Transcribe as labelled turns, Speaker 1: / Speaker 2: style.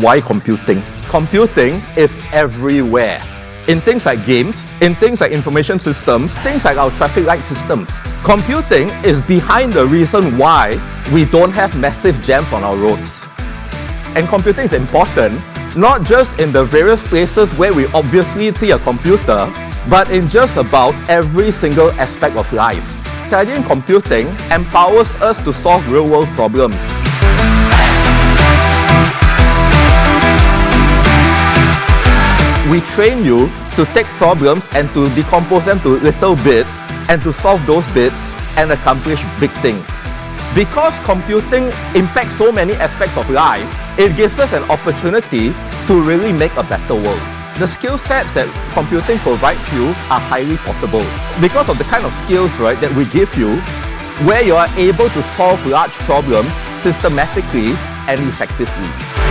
Speaker 1: why computing. Computing is everywhere. In things like games, in things like information systems, things like our traffic light systems. Computing is behind the reason why we don't have massive jams on our roads. And computing is important, not just in the various places where we obviously see a computer, but in just about every single aspect of life. Studying computing empowers us to solve real-world problems. We train you to take problems and to decompose them to little bits and to solve those bits and accomplish big things. Because computing impacts so many aspects of life, it gives us an opportunity to really make a better world. The skill sets that computing provides you are highly portable. Because of the kind of skills, right, that we give you, where you are able to solve large problems systematically and effectively.